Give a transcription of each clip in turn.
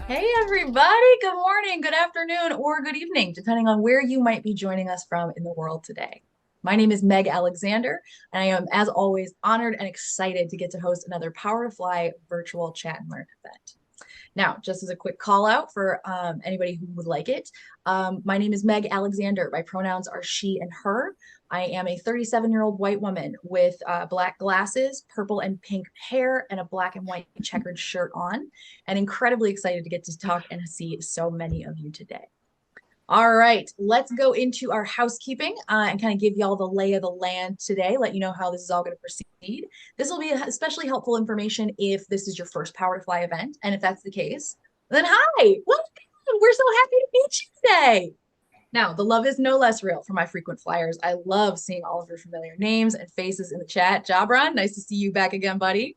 Hey, everybody. Good morning, good afternoon, or good evening, depending on where you might be joining us from in the world today. My name is Meg Alexander, and I am, as always, honored and excited to get to host another Power to Fly virtual chat and learn event. Now, just as a quick call out for anybody who would like it, my name is Meg Alexander. My pronouns are she and her. I am a 37-year-old white woman with black glasses, purple and pink hair, and a black and white checkered shirt on, and incredibly excited to get to talk and see so many of you today. All right, let's go into our housekeeping and kind of give y'all the lay of the land today, let you know how this is all going to proceed. This will be especially helpful information if this is your first Power to Fly event. And if that's the case, then hi, welcome. We're so happy to meet you today. Now, the love is no less real for my frequent flyers. I love seeing all of your familiar names and faces in the chat. Jabron, nice to see you back again, buddy.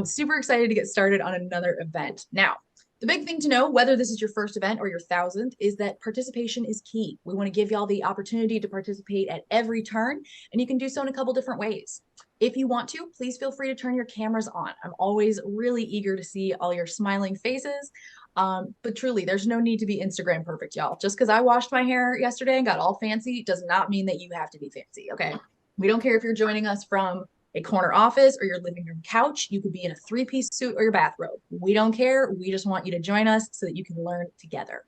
Super excited to get started on another event. Now, the big thing to know, whether this is your first event or your thousandth, is that participation is key. We want to give y'all the opportunity to participate at every turn, and you can do so in a couple different ways. If you want to, please feel free to turn your cameras on. I'm always really eager to see all your smiling faces. But truly, there's no need to be Instagram perfect, y'all. Just because I washed my hair yesterday and got all fancy does not mean that you have to be fancy, okay? We don't care if you're joining us from a corner office or your living room couch. You could be in a three-piece suit or your bathrobe. We don't care. We just want you to join us so that you can learn together.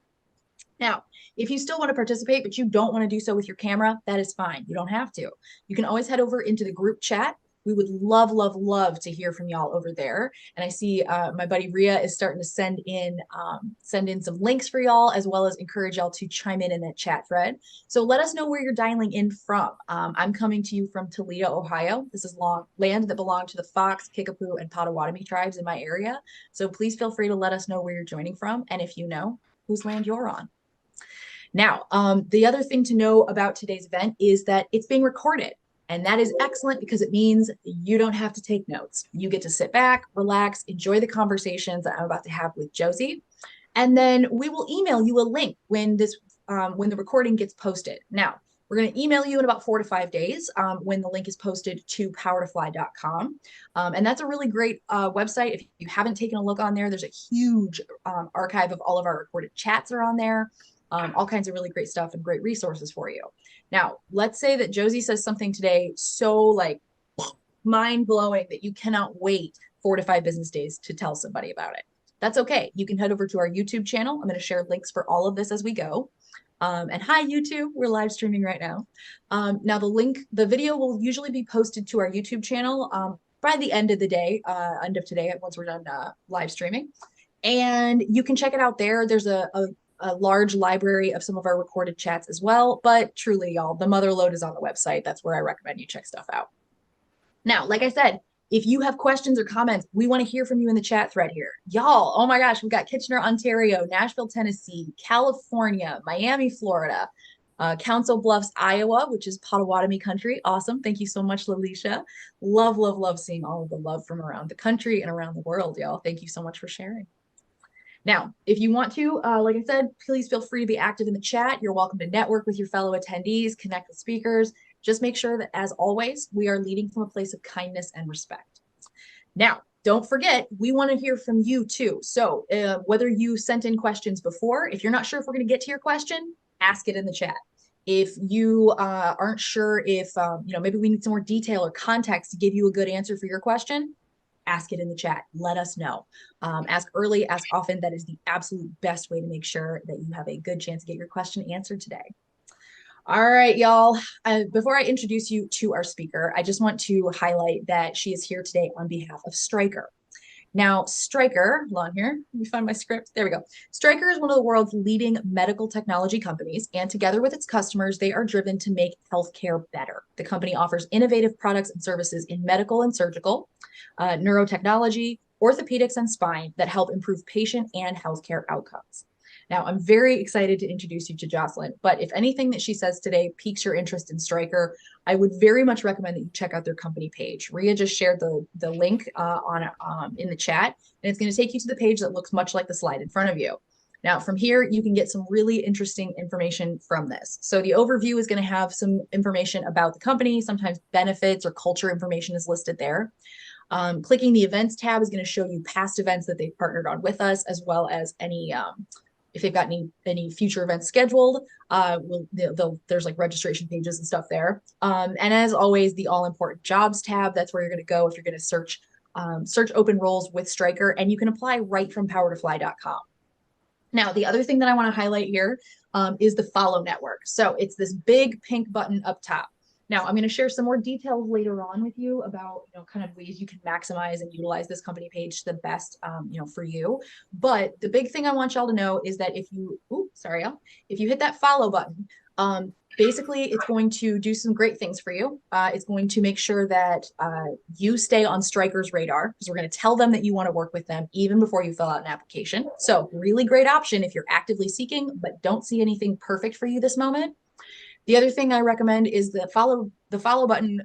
Now, if you still want to participate, but you don't want to do so with your camera, that is fine. You don't have to. You can always head over into the group chat. We would love, love, love to hear from y'all over there. And I see my buddy Ria is starting to send in some links for y'all, as well as encourage y'all to chime in that chat thread. So let us know where you're dialing in from. I'm coming to you from Toledo, Ohio. This is land that belonged to the Fox, Kickapoo, and Potawatomi tribes in my area. So please feel free to let us know where you're joining from, and if you know, whose land you're on. Now, the other thing to know about today's event is that it's being recorded. And that is excellent because it means you don't have to take notes. You get to sit back, relax, enjoy the conversations that I'm about to have with Josie. And then we will email you a link when the recording gets posted. Now, we're going to email you in about 4 to 5 days when the link is posted to powertofly.com. And that's a really great website. If you haven't taken a look on there, there's a huge archive of all of our recorded chats are on there. All kinds of really great stuff and great resources for you. Now, let's say that Josie says something today so like mind blowing that you cannot wait 4 to 5 business days to tell somebody about it. That's okay. You can head over to our YouTube channel. I'm going to share links for all of this as we go. And hi, YouTube. We're live streaming right now. Now, the video will usually be posted to our YouTube channel by the end of the day, end of today, once we're done live streaming. And you can check it out there. There's a large library of some of our recorded chats as well. But truly, y'all, the mother load is on the website. That's where I recommend you check stuff out. Now, like I said, if you have questions or comments, we want to hear from you in the chat thread here. Y'all, oh my gosh, we've got Kitchener, Ontario, Nashville, Tennessee, California, Miami, Florida, Council Bluffs, Iowa, which is Potawatomi country. Awesome. Thank you so much, Lalisha. Love, love, love seeing all of the love from around the country and around the world, y'all. Thank you so much for sharing. Now, if you want to, like I said, please feel free to be active in the chat. You're welcome to network with your fellow attendees, connect with speakers. Just make sure that, as always, we are leading from a place of kindness and respect. Now, don't forget, we want to hear from you too. So whether you sent in questions before, if you're not sure if we're going to get to your question, ask it in the chat. If you aren't sure if, maybe we need some more detail or context to give you a good answer for your question, ask it in the chat. Let us know. Ask early, ask often. That is the absolute best way to make sure that you have a good chance to get your question answered today. All right, y'all. Before I introduce you to our speaker, I just want to highlight that she is here today on behalf of Stryker. Now, Stryker, hold on here, let me find my script. There we go. Stryker is one of the world's leading medical technology companies, and together with its customers, they are driven to make healthcare better. The company offers innovative products and services in medical and surgical, neurotechnology, orthopedics, and spine that help improve patient and healthcare outcomes. Now, I'm very excited to introduce you to Joselyn, but if anything that she says today piques your interest in Stryker, I would very much recommend that you check out their company page. Ria just shared the link in the chat, and it's going to take you to the page that looks much like the slide in front of you. Now, from here, you can get some really interesting information from this. So the overview is going to have some information about the company. Sometimes benefits or culture information is listed there. Clicking the events tab is going to show you past events that they've partnered on with us, as well as any if they've got any future events scheduled. There's like registration pages and stuff there. And as always, the all important jobs tab, that's where you're going to go if you're going to search open roles with Stryker, and you can apply right from powertofly.com. Now, the other thing that I want to highlight here is the follow network. So it's this big pink button up top. Now, I'm going to share some more details later on with you about, kind of ways you can maximize and utilize this company page to the best, for you. But the big thing I want y'all to know is that if you hit that follow button, basically it's going to do some great things for you. It's going to make sure that you stay on Stryker's radar, because we're going to tell them that you want to work with them even before you fill out an application. So really great option if you're actively seeking but don't see anything perfect for you this moment. The other thing I recommend is the follow button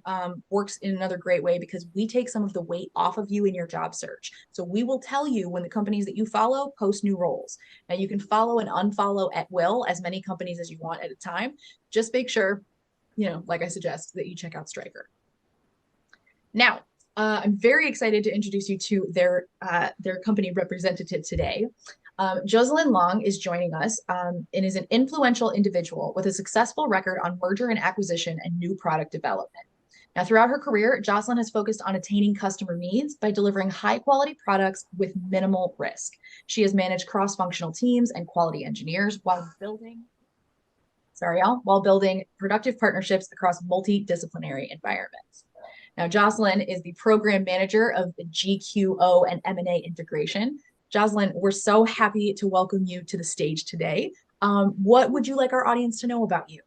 works in another great way, because we take some of the weight off of you in your job search. So we will tell you when the companies that you follow post new roles. Now you can follow and unfollow at will as many companies as you want at a time. Just make sure, like I suggest, that you check out Stryker. Now, I'm very excited to introduce you to their company representative today. Joselyn Long is joining us and is an influential individual with a successful record on merger and acquisition and new product development. Now, throughout her career, Joselyn has focused on attaining customer needs by delivering high-quality products with minimal risk. She has managed cross-functional teams and quality engineers while building productive partnerships across multidisciplinary environments. Now, Joselyn is the program manager of GQO and M&A Integration. Joselyn, we're so happy to welcome you to the stage today. What would you like our audience to know about you?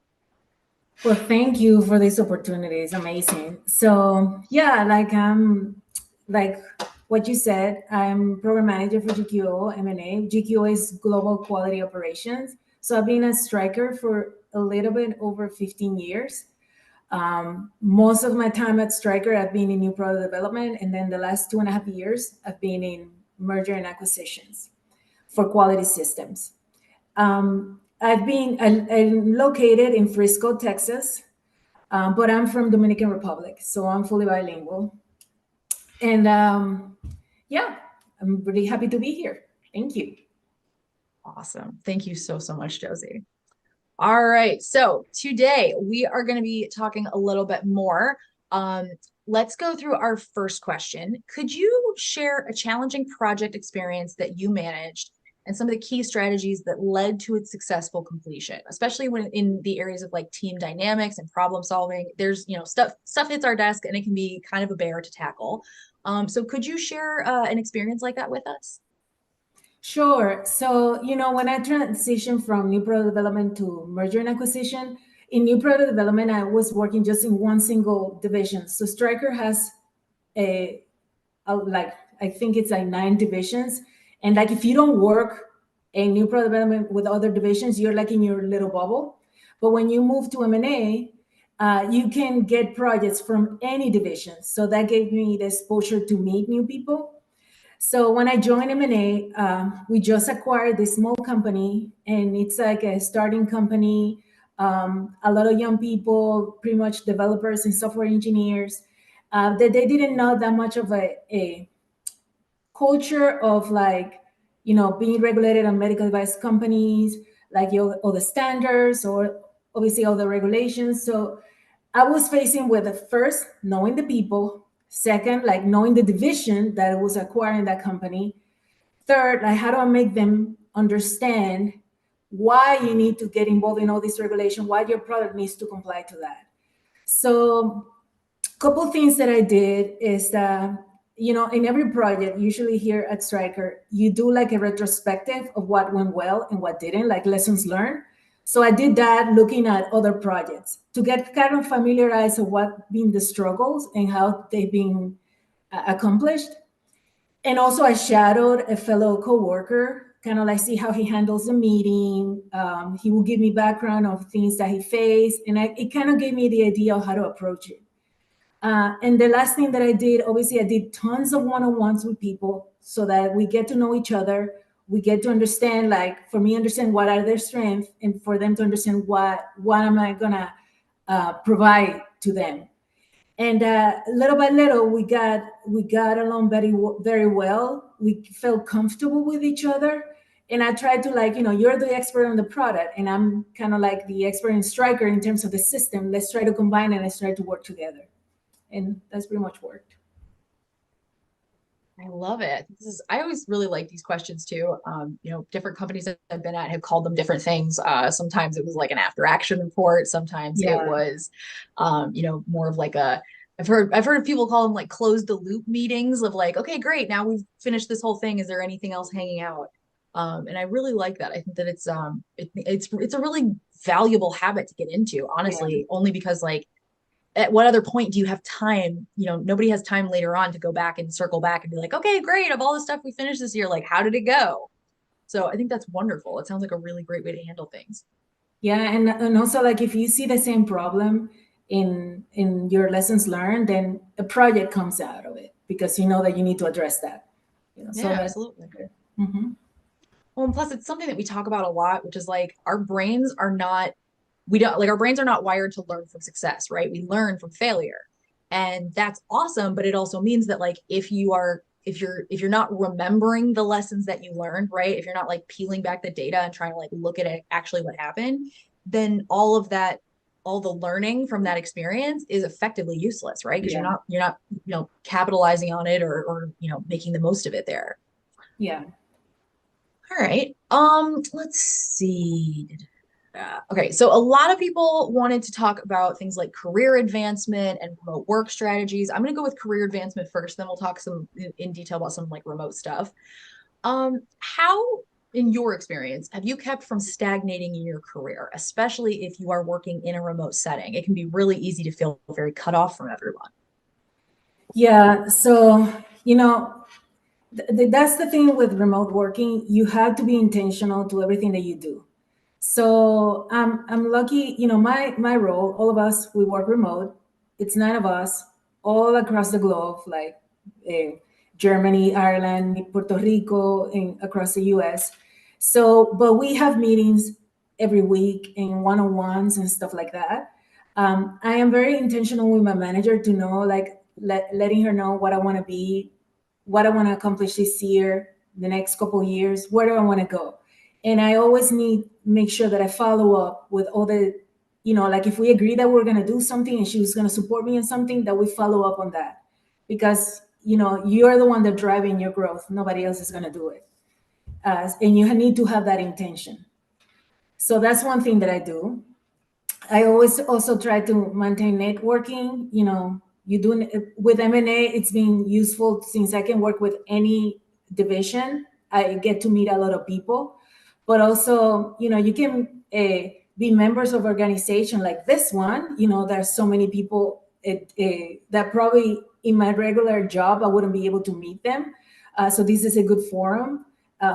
Well, thank you for this opportunity. It's amazing. So yeah, like what you said, I'm program manager for GQO M&A. GQO is Global Quality Operations. So I've been a Stryker for a little bit over 15 years. Most of my time at Stryker, I've been in new product development, and then the last 2.5 years, I've been in merger and acquisitions for quality systems. I'm located in Frisco, Texas, but I'm from Dominican Republic, so I'm fully bilingual. And yeah, I'm really happy to be here. Thank you. Awesome. Thank you so much, Josie. All right. So today we are going to be talking a little bit more. Let's go through our first question. Could you share a challenging project experience that you managed and some of the key strategies that led to its successful completion, especially when in the areas of like team dynamics and problem solving? There's, stuff hits our desk and it can be kind of a bear to tackle. So could you share an experience like that with us? Sure. So, when I transitioned from new product development to merger and acquisition, in new product development, I was working just in one single division. So Stryker has I think it's like 9 divisions. And like, if you don't work in new product development with other divisions, you're like in your little bubble. But when you move to M&A, you can get projects from any division. So that gave me the exposure to meet new people. So when I joined M&A, we just acquired this small company, and it's like a starting company. A lot of young people, pretty much developers and software engineers, that they didn't know that much of a culture of being regulated on medical device companies, like all the standards or obviously all the regulations. So I was facing with the first, knowing the people. Second, like knowing the division that was acquiring that company. Third, like how do I make them understand why you need to get involved in all this regulation, why your product needs to comply to that. So a couple things that I did is that, in every project, usually here at Stryker, you do like a retrospective of what went well and what didn't, like lessons learned. So I did that looking at other projects to get kind of familiarized with what been the struggles and how they've been accomplished. And also I shadowed a fellow coworker, kind of like see how he handles the meeting. He will give me background of things that he faced, and it kind of gave me the idea of how to approach it. And the last thing that I did, obviously, I did tons of one-on-ones with people so that we get to know each other. We get to understand, like, for me, understand what are their strengths, and for them to understand what am I gonna provide to them. And little by little, we got along very well. We felt comfortable with each other. And I tried to, like, you're the expert on the product, and I'm kind of like the expert in Stryker in terms of the system. Let's try to combine and let's try to work together. And that's pretty much worked. I love it. I always really like these questions too. Different companies that I've been at have called them different things. Sometimes it was like an after action report. Sometimes it Yeah, was, more of like I've heard of people call them like close the loop meetings of like, okay, great. Now we've finished this whole thing. Is there anything else hanging out? And I really like that. I think that it's a really valuable habit to get into, yeah, honestly, only because like at what other point do you have time? Nobody has time later on to go back and circle back and be like, okay, great. Of all the stuff we finished this year, like, how did it go? So I think that's wonderful. It sounds like a really great way to handle things. yeah. And also, like, if you see the same problem in your lessons learned, then a project comes out of it because you know that you need to address that. So Yeah, that's absolutely. good. Hmm. Well, and plus it's something that we talk about a lot, which is like our brains are not, we don't like our brains are not wired to learn from success, right? We learn from failure. And that's awesome, but it also means that like if you're not remembering the lessons that you learned, right? If you're not like peeling back the data and trying to like look at it actually what happened, then all of that, all the learning from that experience is effectively useless, right? Because you're Yeah, not you're not capitalizing on it or making the most of it there. yeah. All right. Let's see. Okay, so a lot of people wanted to talk about things like career advancement and remote work strategies. I'm going to go with career advancement first, then we'll talk some in detail about some like remote stuff. How, in your experience, have you kept from stagnating in your career, especially if you are working in a remote setting? It can be really easy to feel very cut off from everyone. Yeah. So, you know, that's the thing with remote working. You have to be intentional to everything that you do. So I'm lucky, my role, all of us, we work remote. It's nine of us all across the globe, like uh, Germany, Ireland, Puerto Rico, and across the US. So, but we have meetings every week and one-on-ones and stuff like that. I am very intentional with my manager to know, like, letting her know what I want to be, what I want to accomplish this year, the next couple of years, where do I want to go. And I always need make sure that I follow up with all the, like, if we agree that we're going to do something and she was going to support me in something, that we follow up on that, because you're the one that's driving your growth. Nobody else is going to do it, and you need to have that intention. So that's one thing that I do. I always also try to maintain networking. You do with M&A. It's been useful since I can work with any division. I get to meet a lot of people, but also, you can be members of organization like this one. There's so many people that probably in my regular job I wouldn't be able to meet them. So this is a good forum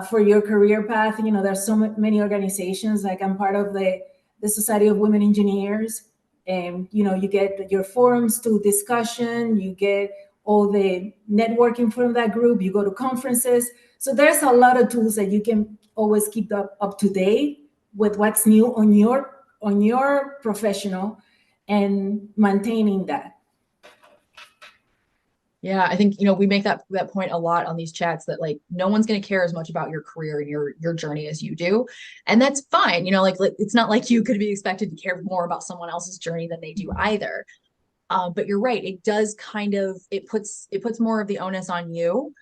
for your career path. There's so many organizations. Like, I'm part of the Society of Women Engineers. And you get your forums to discussion, you get all the networking from that group, you go to conferences. So there's a lot of tools that you can always keep up to date with what's new on your professional, and maintaining that. Yeah, I think we make that point a lot on these chats that like no one's going to care as much about your career and your journey as you do, and that's fine. Like it's not like you could be expected to care more about someone else's journey than they do either. But you're right; it does kind of it puts more of the onus on you,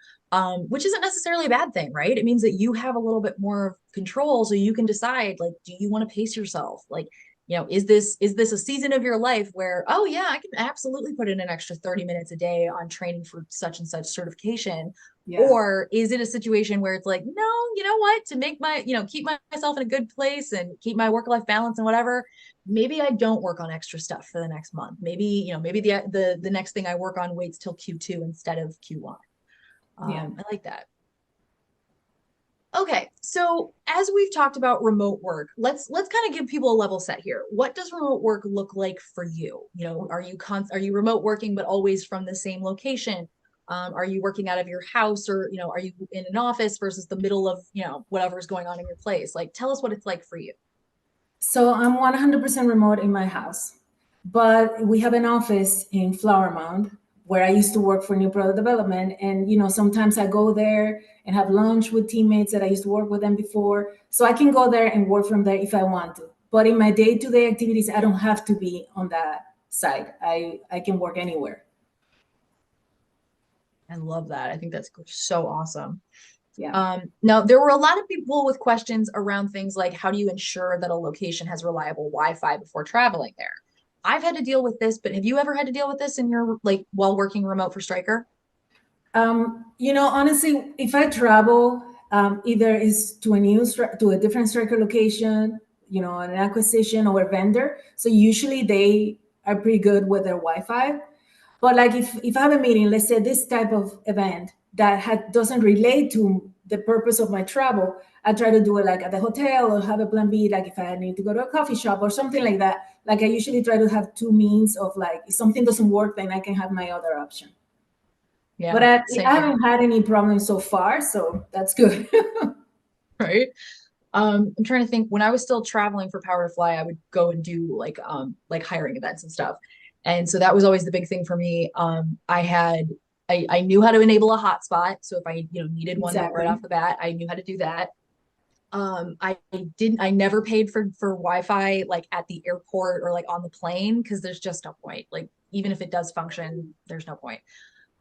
which isn't necessarily a bad thing, right? It means that you have a little bit more control, so you can decide like, do you want to pace yourself? Like, is this a season of your life where, oh yeah, I can absolutely put in an extra 30 minutes a day on training for such and such certification? Yeah, Or is it a situation where it's like, no, you know what, to make keep myself in a good place and keep my work life balance and whatever, maybe I don't work on extra stuff for the next month. Maybe the next thing I work on waits till Q2 instead of Q1. yeah. I like that. Okay, so as we've talked about remote work, let's kind of give people a level set here. What does remote work look like for you? Are you remote working but always from the same location? Are you working out of your house, or are you in an office versus the middle of whatever's going on in your place? Like, tell us what it's like for you. So I'm 100% remote in my house. but we have an office in Flower Mound where I used to work for new product development. And, sometimes I go there and have lunch with teammates that I used to work with them before. So I can go there and work from there if I want to. But in my day-to-day activities, I don't have to be on that side. I can work anywhere. I love that. I think that's so awesome. Yeah. Now, there were a lot of people with questions around things like how do you ensure that a location has reliable Wi-Fi before traveling there? I've had to deal with this, but have you ever had to deal with this in your like while working remote for Stryker? Honestly, if I travel, either is to to a different Stryker location, an acquisition or a vendor. So usually they are pretty good with their Wi-Fi. But like if I have a meeting, let's say this type of event that doesn't relate to the purpose of my travel, I try to do it like at the hotel or have a plan B, like if I need to go to a coffee shop or something like that. Like I usually try to have two means of like, if something doesn't work, then I can have my other option. But Yeah, I same here, haven't had any problems so far, so that's good. right? I'm trying to think when I was still traveling for Power to Fly, I would go and do like hiring events and stuff. And so that was always the big thing for me. I knew how to enable a hotspot. So if I, needed one right Exactly. off the bat, I knew how to do that. I never paid for Wi-Fi like at the airport or like on the plane because there's just no point. Like even if it does function, there's no point.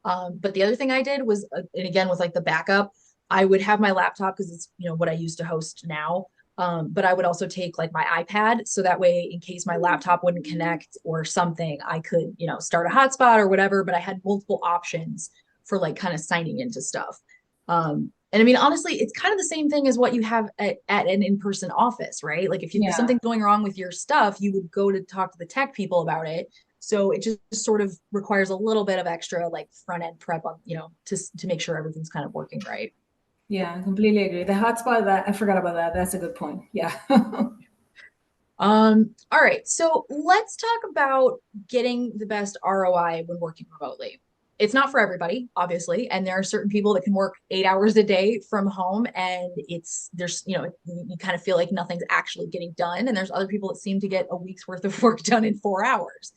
But the other thing I did was, and again with like the backup, I would have my laptop because it's what I use to host now. But I would also take like my iPad so that way, in case my laptop wouldn't connect or something, I could start a hotspot or whatever. But I had multiple options for like kind of signing into stuff. And I mean, honestly, it's kind of the same thing as what you have at an in-person office, right? Like if Yeah. something's going wrong with your stuff, you would go to talk to the tech people about it. So it just sort of requires a little bit of extra like front end prep on, to make sure everything's kind of working right. Yeah, I completely agree. The hotspot, that I forgot about that. That's a good point. Yeah. All right. So let's talk about getting the best ROI when working remotely. It's not for everybody, obviously, and there are certain people that can work 8 hours a day from home, and you kind of feel like nothing's actually getting done, and there's other people that seem to get a week's worth of work done in 4 hours.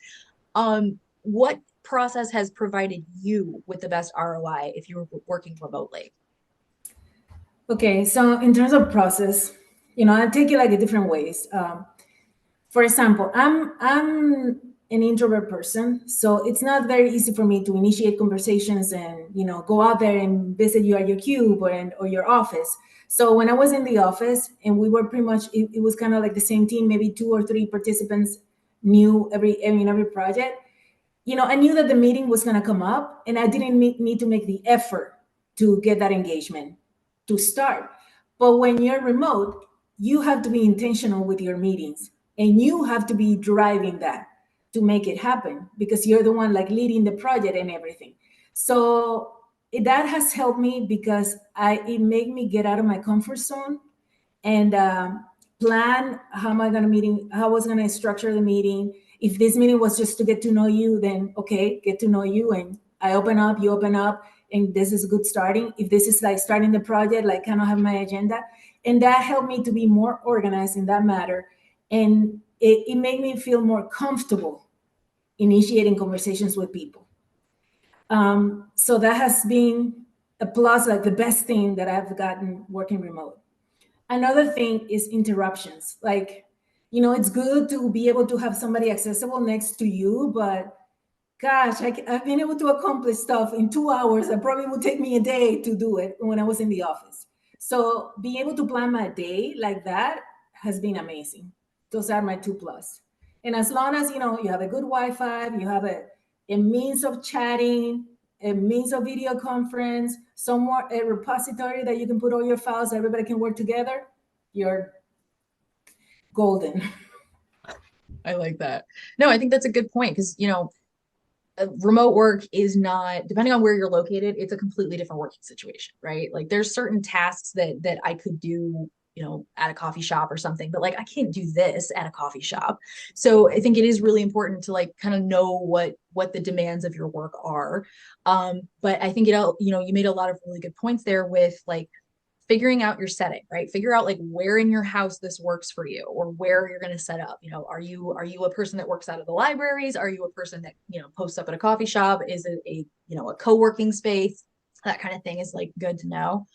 What process has provided you with the best ROI if you were working remotely? Okay, so in terms of process, I take it like a different ways. For example, I'm an introvert person, so it's not very easy for me to initiate conversations and go out there and visit you at your cube or your office. So when I was in the office and we were pretty much, it was kind of like the same team, maybe two or three participants knew every project. I knew that the meeting was going to come up and I didn't need to make the effort to get that engagement to start. But when you're remote, you have to be intentional with your meetings and you have to be driving that to make it happen because you're the one like leading the project and everything. So that has helped me because it made me get out of my comfort zone and plan how I was going to structure the meeting. If this meeting was just to get to know you, then okay, get to know you, and I open up, you open up, and this is a good starting. If this is like starting the project, like kind of have my agenda, and that helped me to be more organized in that matter, and it made me feel more comfortable initiating conversations with people. So that has been a plus, like the best thing that I've gotten working remote. Another thing is interruptions. Like, it's good to be able to have somebody accessible next to you, but gosh, I've been able to accomplish stuff in 2 hours that probably would take me a day to do it when I was in the office. So being able to plan my day like that has been amazing. Those are my two plus. And as long as you have a good Wi-Fi, you have a means of chatting, a means of video conference, somewhere a repository that you can put all your files, everybody can work together, you're golden. I like that. No, I think that's a good point because, remote work is not, depending on where you're located, it's a completely different working situation, right? Like there's certain tasks that I could do, at a coffee shop or something, but like I can't do this at a coffee shop. So I think it is really important to like kind of know what the demands of your work are. But I think you made a lot of really good points there with like figuring out your setting, right? Figure out like where in your house this works for you or where you're going to set up. Are you a person that works out of the libraries? Are you a person that, posts up at a coffee shop? Is it a co-working space? That kind of thing is like good to know.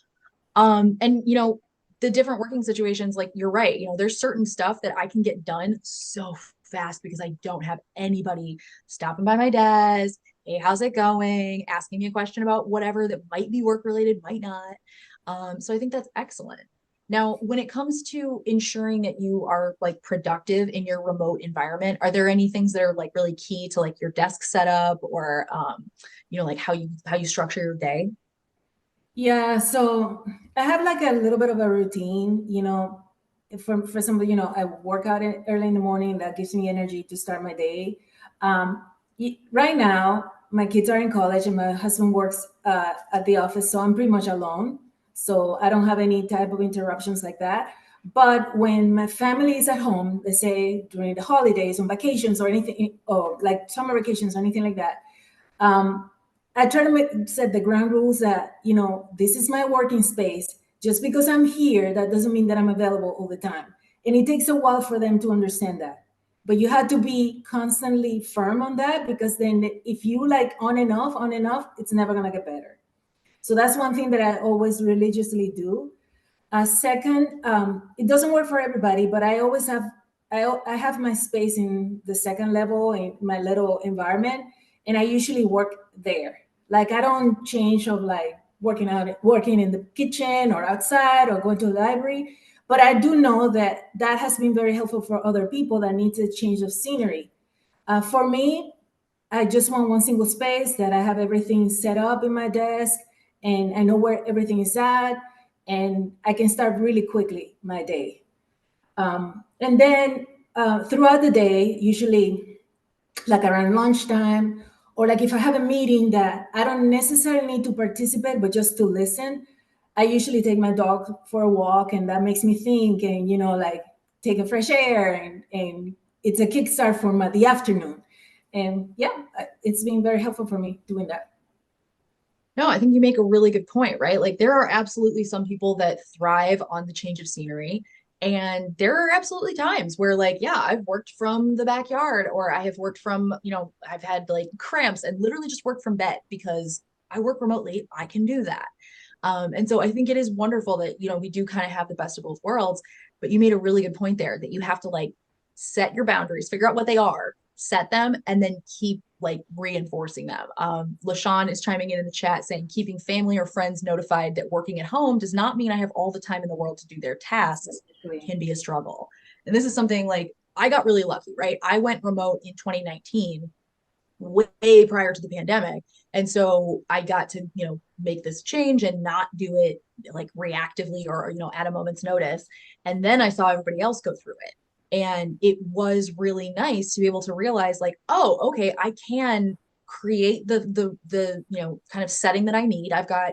And the different working situations, like you're right, there's certain stuff that I can get done so fast because I don't have anybody stopping by my desk. Hey, how's it going? Asking me a question about whatever that might be work related, might not. So I think that's excellent. Now, when it comes to ensuring that you are like productive in your remote environment, are there any things that are like really key to like your desk setup or like how you structure your day? Yeah, so I have like a little bit of a routine, for example, I work out early in the morning. That gives me energy to start my day. Right now, my kids are in college and my husband works at the office, so I'm pretty much alone. So I don't have any type of interruptions like that. But when my family is at home, let's say during the holidays, on vacations or anything, or like summer vacations or anything like that, um, I try to set the ground rules that, this is my working space. Just because I'm here, that doesn't mean that I'm available all the time. And it takes a while for them to understand that. But you have to be constantly firm on that, because then if you like on and off, it's never going to get better. So that's one thing that I always religiously do. Second, it doesn't work for everybody, but I always have I have my space in the second level in my little environment, and I usually work there. Like I don't change of like working in the kitchen or outside or going to the library, but I do know that that has been very helpful for other people that need a change of scenery. For me, I just want one single space that I have everything set up in my desk and I know where everything is at, and I can start really quickly my day. And then throughout the day, usually like around lunchtime, or like if I have a meeting that I don't necessarily need to participate, but just to listen, I usually take my dog for a walk, and that makes me think and, like take a fresh air, and it's a kickstart for the afternoon. And yeah, it's been very helpful for me doing that. No, I think you make a really good point, right? Like there are absolutely some people that thrive on the change of scenery. And there are absolutely times where like, yeah, I've worked from the backyard or I have worked from, I've had like cramps and literally just worked from bed because I work remotely. I can do that. And so I think it is wonderful that, we do kind of have the best of both worlds, but you made a really good point there that you have to like set your boundaries, figure out what they are, set them, and then keep like reinforcing them. LaShawn is chiming in the chat saying, keeping family or friends notified that working at home does not mean I have all the time in the world to do their tasks can be a struggle. And this is something like I got really lucky, right? I went remote in 2019 way prior to the pandemic. And so I got to, make this change and not do it like reactively or, at a moment's notice. And then I saw everybody else go through it. And it was really nice to be able to realize like, oh, okay, I can create the kind of setting that I need. I've got,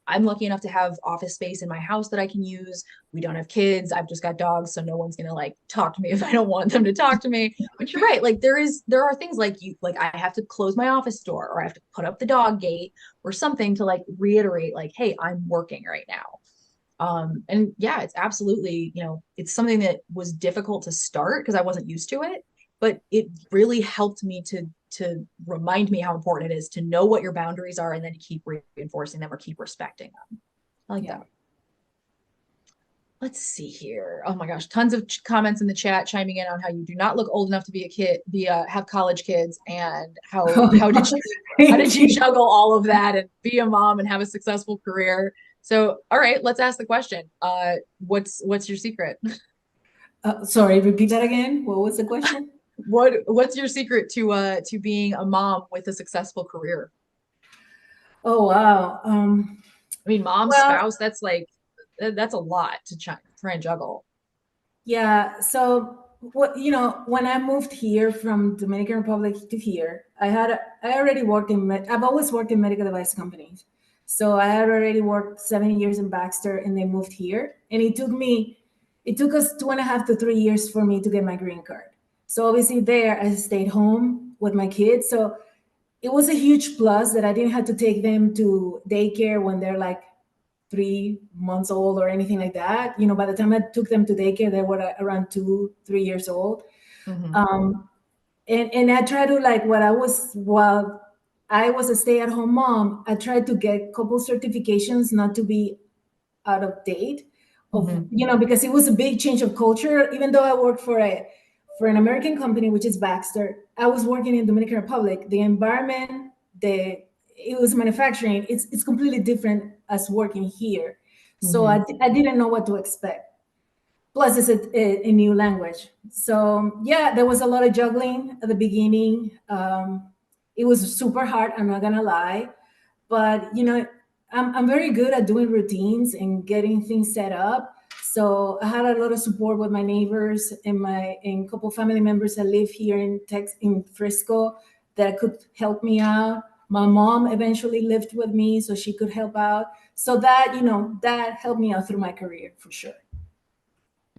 I'm lucky enough to have office space in my house that I can use. We don't have kids. I've just got dogs, so no one's gonna like talk to me if I don't want them to talk to me. But you're right. Like there are things like like I have to close my office door or I have to put up the dog gate or something to like reiterate like, hey, I'm working right now. And yeah, it's absolutely, it's something that was difficult to start because I wasn't used to it, but it really helped me to remind me how important it is to know what your boundaries are and then to keep reinforcing them or keep respecting them. I like that. Let's see here. Oh my gosh, tons of comments in the chat chiming in on how you do not look old enough to be a kid, have college kids, and how did you juggle all of that and be a mom and have a successful career? So, all right, let's ask the question. What's your secret? Sorry, repeat that again. What was the question? What's your secret to being a mom with a successful career? Oh, wow. I mean, mom, Well, spouse, that's a lot to try and juggle. yeah. So when I moved here from Dominican Republic to here, I already worked I've always worked in medical device companies. So I had already worked 7 years in Baxter, and then moved here. And it took us 2.5 to 3 years for me to get my green card. So obviously there I stayed home with my kids. So it was a huge plus that I didn't have to take them to daycare when they're like 3 months old or anything like that. You know, by the time I took them to daycare, they were around 2, 3 years old. Hmm. Um, and I try to like while I was a stay-at-home mom, I tried to get a couple certifications not to be out of date of, Hmm. you know, because it was a big change of culture. Even though I worked for an American company, which is Baxter, I was working in Dominican Republic. The environment, the it was manufacturing. It's completely different as working here. So Hmm. I didn't know what to expect. Plus, it's a new language. So yeah, there was a lot of juggling at the beginning. It was super hard. I'm not gonna lie, but you know, I'm very good at doing routines and getting things set up. So I had a lot of support with my neighbors and a couple family members that live here in Frisco that could help me out. My mom eventually lived with me, so she could help out. So that, you know, that helped me out through my career for sure.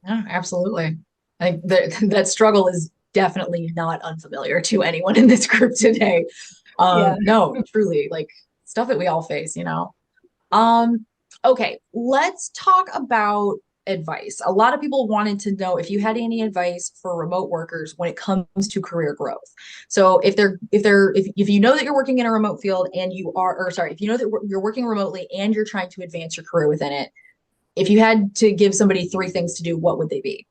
Yeah, absolutely. Like that struggle is definitely not unfamiliar to anyone in this group today. Yeah. No, truly, like stuff that we all face, you know. Um, okay, let's talk about advice. A lot of people wanted to know if you had any advice for remote workers when it comes to career growth. So if you know that you're working in a remote field and you are, or sorry, if you know that you're working remotely and you're trying to advance your career within it, if you had to give somebody three things to do, what would they be?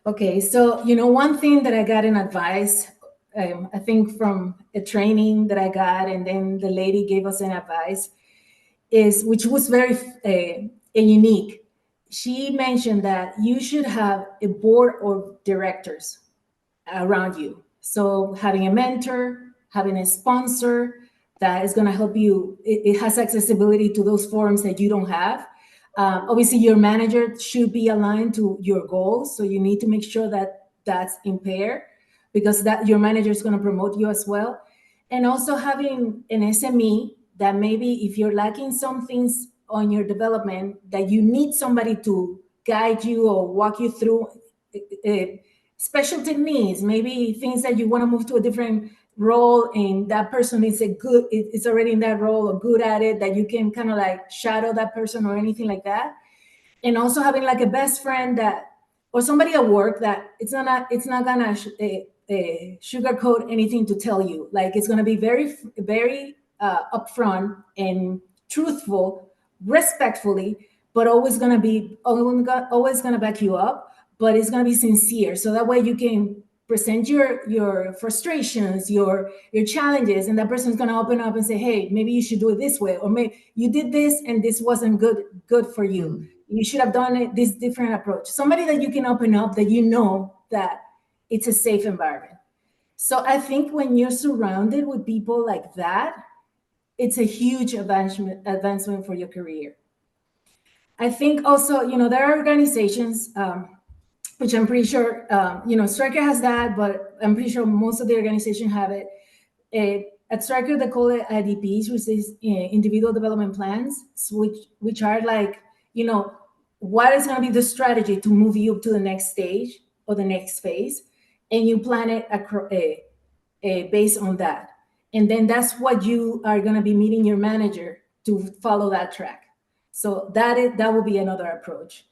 Okay, so you know, one thing that I got in advice, I think from a training that I got, and then the lady gave us an advice, is which was very unique. She mentioned that you should have a board of directors around you. So having a mentor, having a sponsor that is going to help you. It has accessibility to those forums that you don't have. Obviously, your manager should be aligned to your goals. So you need to make sure that that's in pair, because that your manager is going to promote you as well. And also having an SME that maybe if you're lacking some things on your development, that you need somebody to guide you or walk you through uh, special techniques, maybe things that you want to move to a different role, and that person is already in that role or good at it, that you can kind of like shadow that person or anything like that. And also having like a best friend that, or somebody at work that it's not gonna sugarcoat anything to tell you. Like it's gonna be very upfront and truthful, respectfully, but always gonna back you up. But it's gonna be sincere, so that way you can present your frustrations, your challenges, and that person's gonna open up and say, "Hey, maybe you should do it this way, or maybe you did this and this wasn't good for you. Mm. You should have done it this different approach." Somebody that you can open up, that you know that it's a safe environment. So I think when you're surrounded with people like that, it's a huge advancement for your career. I think also, you know, there are organizations, which I'm pretty sure, you know, Stryker has that, but I'm pretty sure most of the organizations have it. At Stryker, they call it IDPs, which is individual development plans, which are like, you know, what is going to be the strategy to move you up to the next stage or the next phase, and you plan it based on that. And then that's what you are going to be meeting your manager to follow that track. So that will be another approach.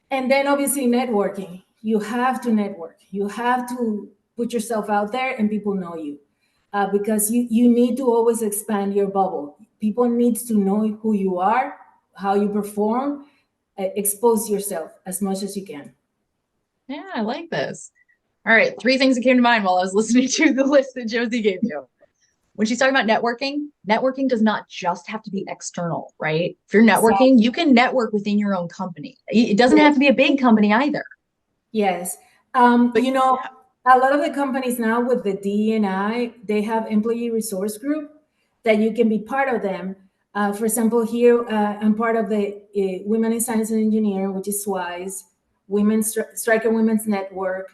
And then obviously networking. You have to network. You have to put yourself out there and people know you, because you need to always expand your bubble. People need to know who you are, how you perform. Expose yourself as much as you can. Yeah, I like this. All right, three things that came to mind while I was listening to the list that Josie gave you. When she's talking about networking, networking does not just have to be external, right? If you're networking, Exactly. you can network within your own company. It doesn't have to be a big company either. Yes. But You know, yeah. a lot of the companies now with the D&I, they have employee resource group that you can be part of them. For example, here I'm part of the Women in Science and Engineering, which is SWISE, Striker Women's Network,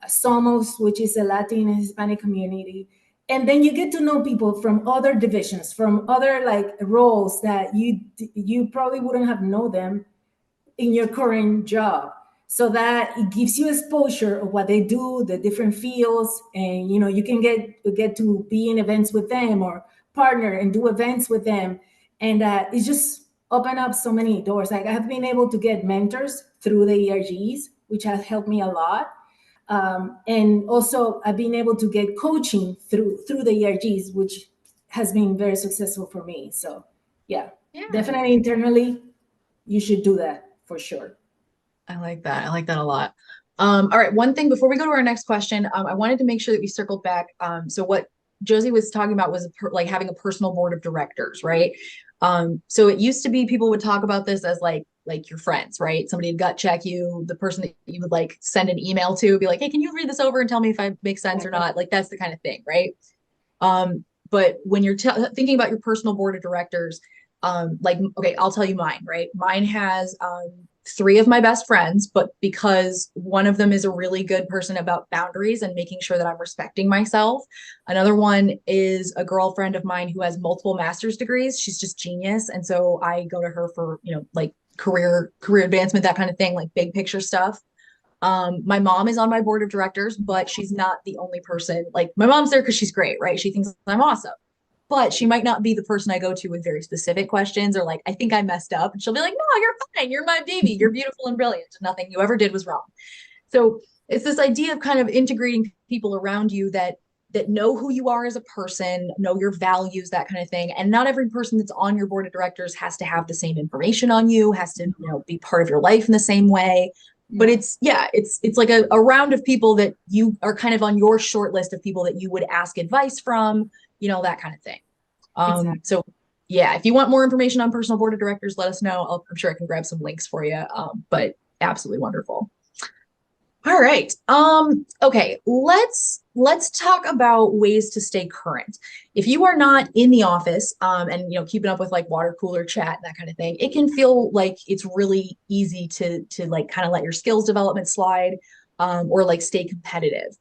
SOMOS, which is a Latin and Hispanic community. And then you get to know people from other divisions, from other like roles that you probably wouldn't have known them in your current job, so that it gives you exposure of what they do, the different fields, and you know you can get to be in events with them or partner and do events with them. And it's just opened up so many doors. Like, I've been able to get mentors through the ERGs, which has helped me a lot. And also I've been able to get coaching through the ERGs, which has been very successful for me. So yeah, Yeah. definitely internally, you should do that for sure. I like that. I like that a lot. All right. One thing before we go to our next question, I wanted to make sure that we circled back. So what Josie was talking about was like having a personal board of directors, right? So it used to be people would talk about this as like your friends, right? Somebody would gut check you, the person that you would like send an email to, be like, hey, can you read this over and tell me if I make sense or not? Like that's the kind of thing, right? But when you're thinking about your personal board of directors, like, okay, I'll tell you mine, right? Mine has three of my best friends, but because one of them is a really good person about boundaries and making sure that I'm respecting myself. Another one is a girlfriend of mine who has multiple master's degrees. She's just genius. And so I go to her for, like career advancement, that kind of thing, like big picture stuff. My mom is on my board of directors, but she's not the only person. Like my mom's there because she's great, right? She thinks I'm awesome, but she might not be the person I go to with very specific questions or like, I think I messed up. And she'll be like, no, you're fine. You're my baby. You're beautiful and brilliant. Nothing you ever did was wrong. So it's this idea of kind of integrating people around you that know who you are as a person, know your values, that kind of thing. And not every person that's on your board of directors has to have the same information on you, has to, be part of your life in the same way. But Yeah. it's like a round of people that you are kind of on your short list of people that you would ask advice from, that kind of thing. Exactly. So yeah, if you want more information on personal board of directors, let us know. I'm sure I can grab some links for you. But absolutely wonderful. All right. Okay, let's talk about ways to stay current. If you are not in the office, and keeping up with like water cooler chat and that kind of thing, it can feel like it's really easy to like kind of let your skills development slide, or like stay competitive.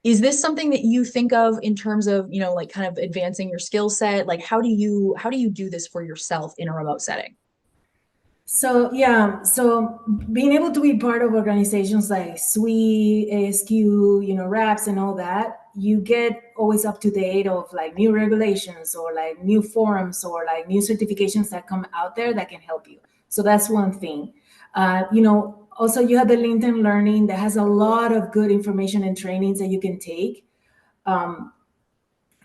Is this something that you think of in terms of, like kind of advancing your skill set? Like how do you do this for yourself in a remote setting? So yeah, so being able to be part of organizations like SWE, ASQ, RAPS and all that, you get always up to date of like new regulations or like new forums or like new certifications that come out there that can help you. So that's one thing. Also you have the LinkedIn Learning that has a lot of good information and trainings that you can take. Um,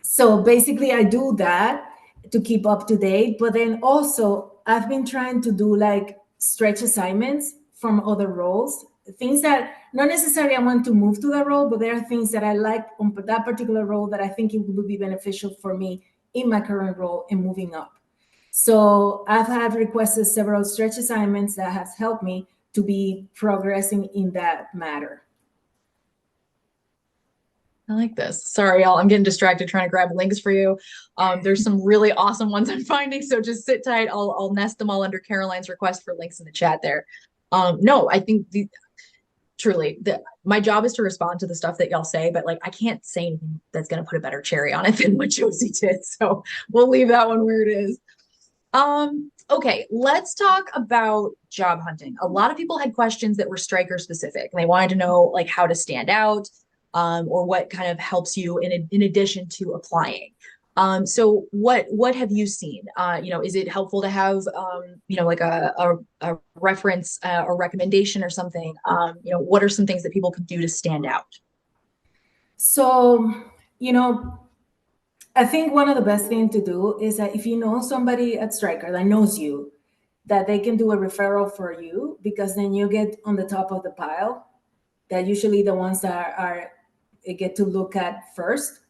so basically I do that to keep up to date, but then also I've been trying to do like stretch assignments from other roles, things that not necessarily I want to move to the role, but there are things that I like on that particular role that I think it would be beneficial for me in my current role and moving up. So I've had requested several stretch assignments that has helped me to be progressing in that matter. I like this. Sorry, y'all. I'm getting distracted trying to grab links for you. There's some really awesome ones I'm finding, so just sit tight. I'll nest them all under Caroline's request for links in the chat there. No, I think truly my job is to respond to the stuff that y'all say, but like I can't say anything that's gonna put a better cherry on it than what Josie did. So we'll leave that one where it is. Okay, let's talk about job hunting. A lot of people had questions that were Stryker specific, and they wanted to know like how to stand out, or what kind of helps you in addition to applying. So what have you seen? Is it helpful to have like a reference, or recommendation or something? What are some things that people can do to stand out? So, you know, I think one of the best things to do is that if you know somebody at Stryker that knows you, that they can do a referral for you because then you get on the top of the pile. That usually the ones that are get to look at first.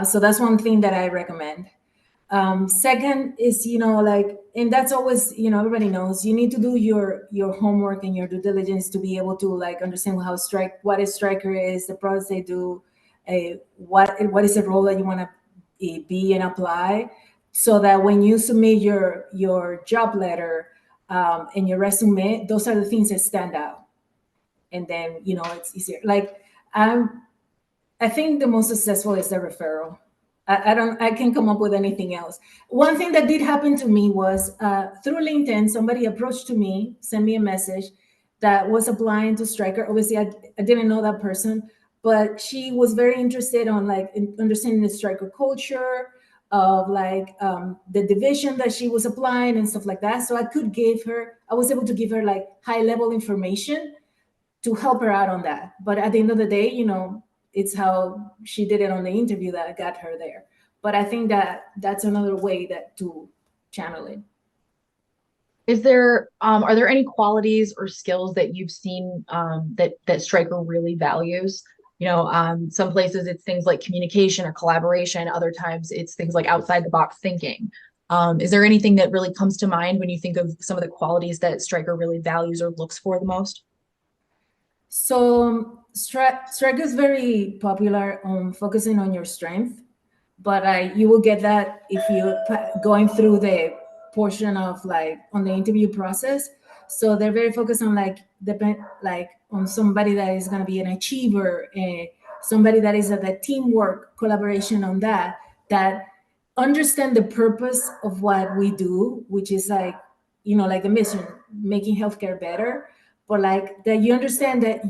So that's one thing that I recommend. Second is, like, and that's always, everybody knows you need to do your homework and your due diligence to be able to like understand what a Stryker is, the products they do, what is the role that you want to be and apply, so that when you submit your job letter, and your resume, those are the things that stand out, and then it's easier. Like, I think the most successful is the referral. I can't come up with anything else. One thing that did happen to me was through LinkedIn, somebody approached to me, sent me a message that was applying to Stryker. Obviously, I didn't know that person, but she was very interested on like in understanding the Stryker culture, of like the division that she was applying and stuff like that. So I was able to give her like high level information to help her out on that. But at the end of the day, it's how she did it on the interview that got her there. But I think that that's another way that to channel it. Are there any qualities or skills that you've seen that Stryker really values? Some places it's things like communication or collaboration. Other times it's things like outside the box thinking. Is there anything that really comes to mind when you think of some of the qualities that Stryker really values or looks for the most? So Strike is very popular on focusing on your strength, but you will get that if you're going through the portion of like on the interview process. So they're very focused on like depend like on somebody that is going to be an achiever, somebody that is at the teamwork collaboration on that understand the purpose of what we do, which is like like the mission, making healthcare better, but like that you understand that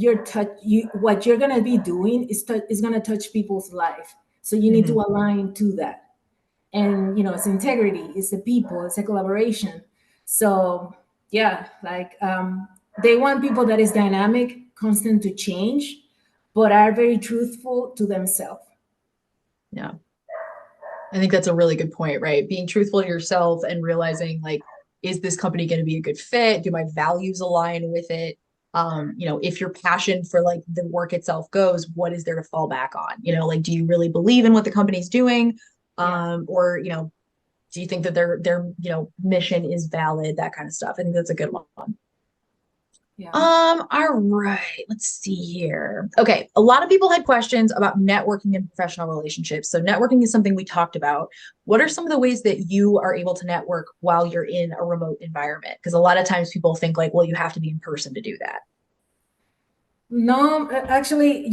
what you're going to be doing is going to touch people's life, so you need to Mhm. align to that. And it's integrity, it's the people, it's a collaboration. So yeah, like they want people that is dynamic, constant to change, but are very truthful to themselves. Yeah. I think that's a really good point, right? Being truthful to yourself and realizing like, is this company going to be a good fit? Do my values align with it? If your passion for like the work itself goes, what is there to fall back on? Like, do you really believe in what the company's doing? Yeah, Or, do you think that their mission is valid? That kind of stuff. I think that's a good one. yeah. All right, let's see here. Okay, a lot of people had questions about networking and professional relationships. So networking is something we talked about. What are some of the ways that you are able to network while you're in a remote environment? Because a lot of times people think like, well, you have to be in person to do that. No, actually,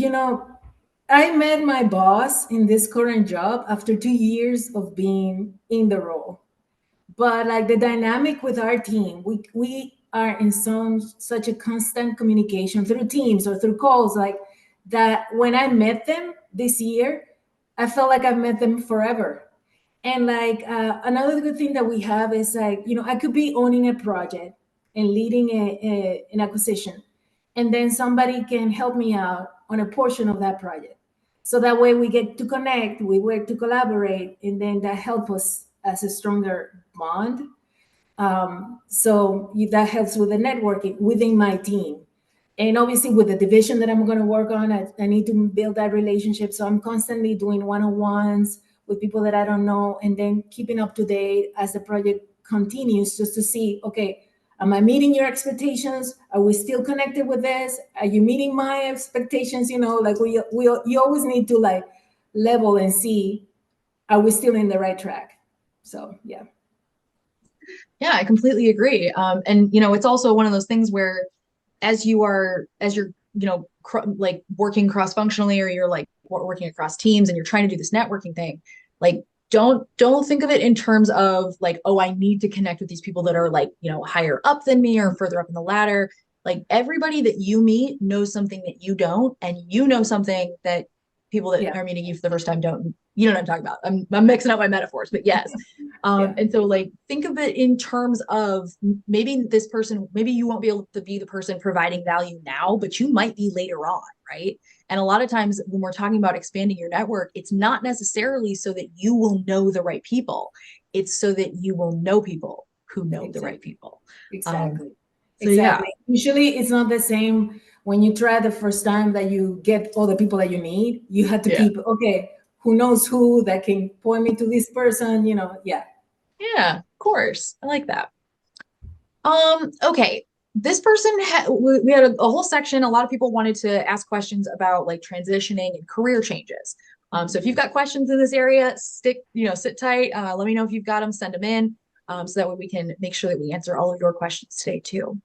I met my boss in this current job after 2 years of being in the role. But like the dynamic with our team, we are in such a constant communication through Teams or through calls, like that. When I met them this year, I felt like I've met them forever. And like another good thing that we have is like, I could be owning a project and leading an acquisition, and then somebody can help me out on a portion of that project. So that way we get to connect, we work to collaborate, and then that helps us as a stronger bond. That helps with the networking within my team. And obviously, with the division that I'm going to work on, I need to build that relationship. So I'm constantly doing one on ones with people that I don't know, and then keeping up to date as the project continues, just to see, okay, am I meeting your expectations? Are we still connected with this? Are you meeting my expectations? Like you always need to like level and see, are we still in the right track? So yeah. Yeah, I completely agree. And it's also one of those things where as you're like working cross functionally, or you're like working across teams and you're trying to do this networking thing, like don't think of it in terms of like, oh, I need to connect with these people that are like higher up than me or further up in the ladder. Like everybody that you meet knows something that you don't, and you know something that people that Yeah. are meeting you for the first time don't. You know what I'm talking about. I'm mixing up my metaphors, but yes. Yeah. And so like think of it in terms of maybe this person, maybe you won't be able to be the person providing value now, but you might be later on, right? And a lot of times when we're talking about expanding your network, it's not necessarily so that you will know the right people. It's so that you will know people who know the right Exactly. people. Um, Exactly. so yeah, Exactly. Usually it's not the same when you try the first time that you get all the people that you need. You have to yeah, keep, okay, who knows who that can point me to this person, yeah. yeah, of course. I like that. Okay. This person we had a whole section. A lot of people wanted to ask questions about like transitioning and career changes. So if you've got questions in this area, sit tight. Let me know if you've got them, send them in. So that way we can make sure that we answer all of your questions today too.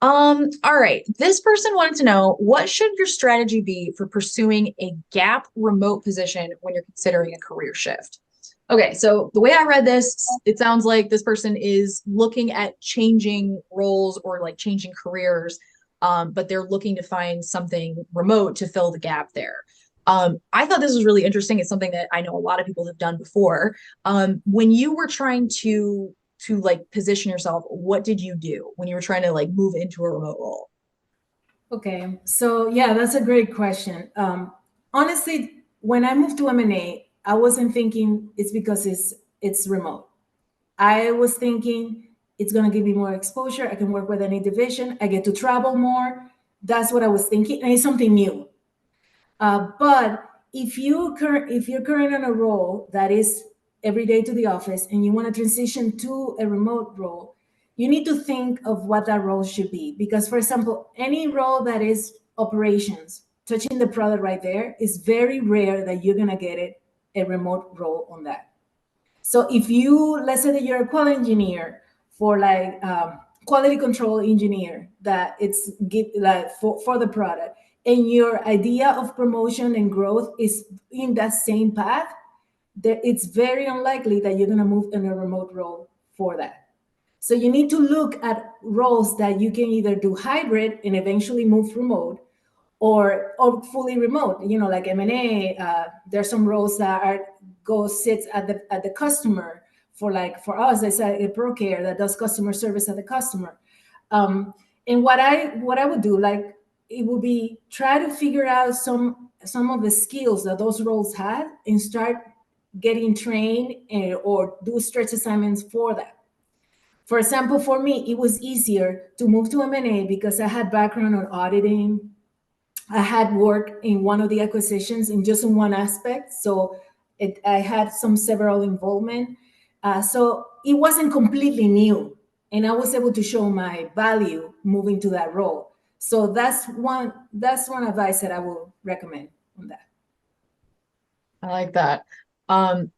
All right. This person wanted to know, what should your strategy be for pursuing a gap remote position when you're considering a career shift? Okay, so the way I read this, it sounds like this person is looking at changing roles or like changing careers, but they're looking to find something remote to fill the gap there. I thought this was really interesting. It's something that I know a lot of people have done before. When you were trying to like position yourself, what did you do when you were trying to like move into a remote role? Okay, so yeah, that's a great question. Honestly, when I moved to M&A, I wasn't thinking it's because it's remote. I was thinking it's going to give me more exposure. I can work with any division. I get to travel more. That's what I was thinking, and it's something new. But if you're current on a role that is every day to the office and you want to transition to a remote role, you need to think of what that role should be. Because, for example, any role that is operations, touching the product right there, is very rare that you're gonna get it a remote role on that. So if you, let's say that you're a quality engineer for like quality control engineer, that it's like for the product, and your idea of promotion and growth is in that same path, that it's very unlikely that you're going to move in a remote role for that. So you need to look at roles that you can either do hybrid and eventually move remote, or fully remote. You know, like M&A. There's some roles that are go sit at the customer, for like for us, I said a pro care that does customer service at the customer. Um, and what I would do, like, it would be try to figure out some of the skills that those roles had and start getting trained, or do stretch assignments for that. For example, for me, it was easier to move to M&A because I had background on auditing. I had worked in one of the acquisitions in just in one aspect, so I had some several involvement. So it wasn't completely new, and I was able to show my value moving to that role. So that's one advice that I will recommend on that. I like that.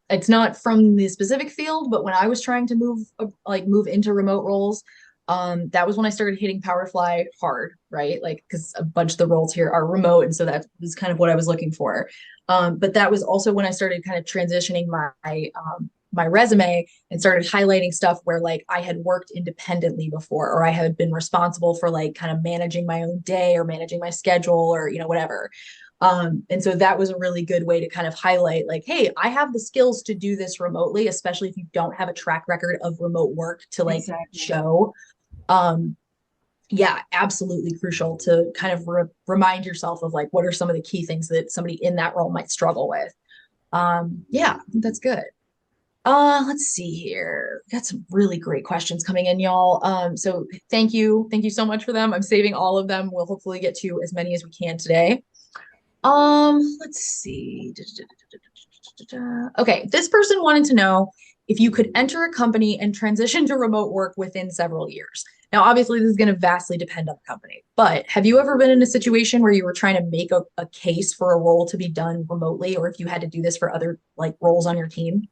It's not from the specific field, but when I was trying to move into remote roles, that was when I started hitting Powerfly hard, right? Like, because a bunch of the roles here are remote, and so that was kind of what I was looking for. But that was also when I started kind of transitioning my resume and started highlighting stuff where like I had worked independently before, or I had been responsible for like kind of managing my own day or managing my schedule, or whatever. And so that was a really good way to kind of highlight like, hey, I have the skills to do this remotely, especially if you don't have a track record of remote work to like Exactly. show. um yeah, absolutely crucial to kind of remind yourself of like what are some of the key things that somebody in that role might struggle with. Yeah, I think that's good. Let's see here. We got some really great questions coming in, y'all. So thank you so much for them. I'm saving all of them. We'll hopefully get to as many as we can today. Let's see. Okay, this person wanted to know if you could enter a company and transition to remote work within several years. Now, obviously, this is going to vastly depend on the company, but have you ever been in a situation where you were trying to make a case for a role to be done remotely, or if you had to do this for other like roles on your team?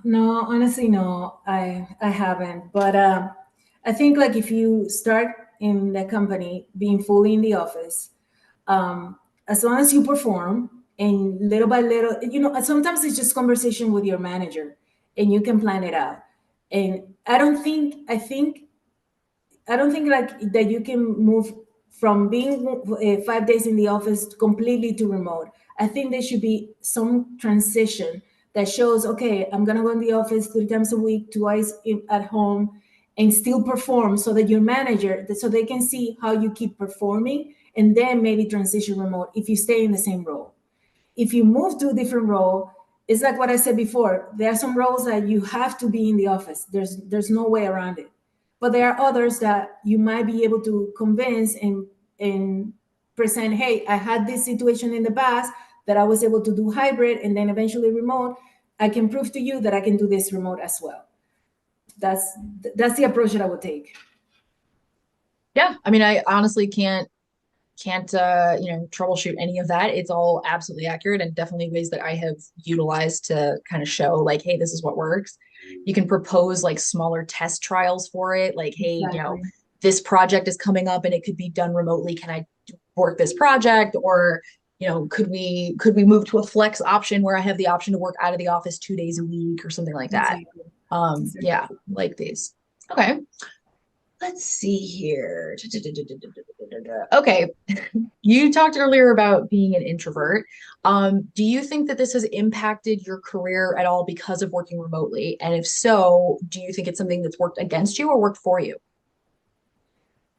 No, honestly, no, I haven't. But I think like if you start in the company being fully in the office, as long as you perform and little by little, sometimes it's just conversation with your manager, and you can plan it out. And I don't think like that you can move from being 5 days in the office completely to remote. I think there should be some transition that shows, okay, I'm gonna go in the office 3 times a week, twice at home, and still perform, so that your manager, so they can see how you keep performing, and then maybe transition remote if you stay in the same role. If you move to a different role, it's like what I said before. There are some roles that you have to be in the office. There's no way around it. But there are others that you might be able to convince and present, hey, I had this situation in the past that I was able to do hybrid and then eventually remote. I can prove to you that I can do this remote as well. That's that's the approach that I would take. Yeah, I mean, I honestly can't troubleshoot any of that. It's all absolutely accurate and definitely ways that I have utilized to kind of show like, hey, this is what works. You can propose like smaller test trials for it, like, hey, Exactly. this project is coming up and it could be done remotely. Can I work this project? Or could we move to a flex option where I have the option to work out of the office 2 days a week or something like that. Exactly. Yeah, Exactly. like these. Okay. Let's see here. Okay. You talked earlier about being an introvert. Do you think that this has impacted your career at all because of working remotely? And if so, do you think it's something that's worked against you or worked for you?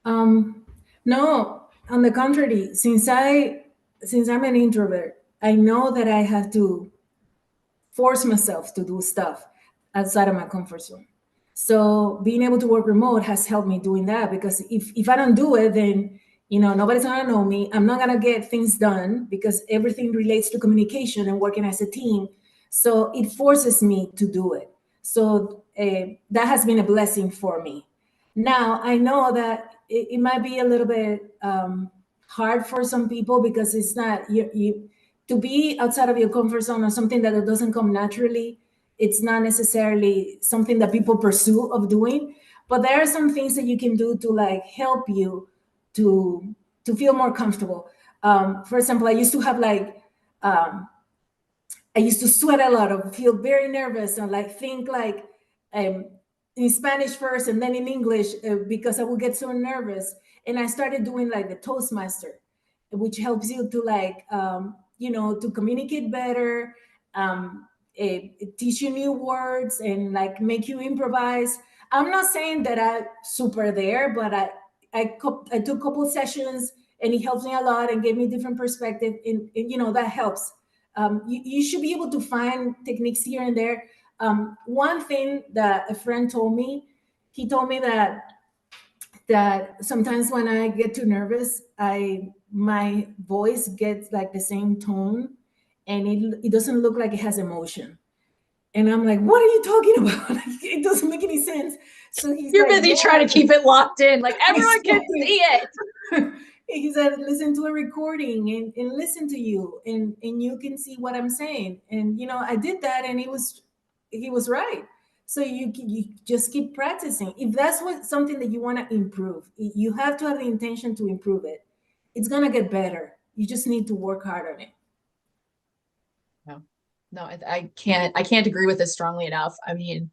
Um, no, on the contrary, since I'm an introvert, I know that I have to force myself to do stuff outside of my comfort zone. So being able to work remote has helped me doing that, because if I don't do it, then nobody's gonna know me. I'm not gonna get things done because everything relates to communication and working as a team. So it forces me to do it. So that has been a blessing for me. Now I know that it might be a little bit hard for some people, because it's not you to be outside of your comfort zone or something that doesn't come naturally. It's not necessarily something that people pursue of doing, but there are some things that you can do to like help you to to feel more comfortable. For example, I used to have like um, I used to sweat a lot, or feel very nervous, and like think like um, in Spanish first and then in English, because I would get so nervous. And I started doing like the Toastmaster, which helps you to like to communicate better, um, teach you new words, and like make you improvise. I'm not saying that I'm super there, but I took a couple sessions, and it helped me a lot and gave me different perspective, and that helps. You should be able to find techniques here and there. One thing that a friend told me, he told me that sometimes when I get too nervous, I my voice gets like the same tone, and it doesn't look like it has emotion. And I'm like, what are you talking about? Like, it doesn't make any sense. So he's You're like, busy trying to keep it locked in, like yeah, everyone can see it. he said, listen to a recording, and listen to you, and you can see what I'm saying. And I did that, and he was right. So you just keep practicing. If that's what something that you want to improve, you have to have the intention to improve it. It's gonna get better. You just need to work hard on it. No, no, I can't agree with this strongly enough. I mean,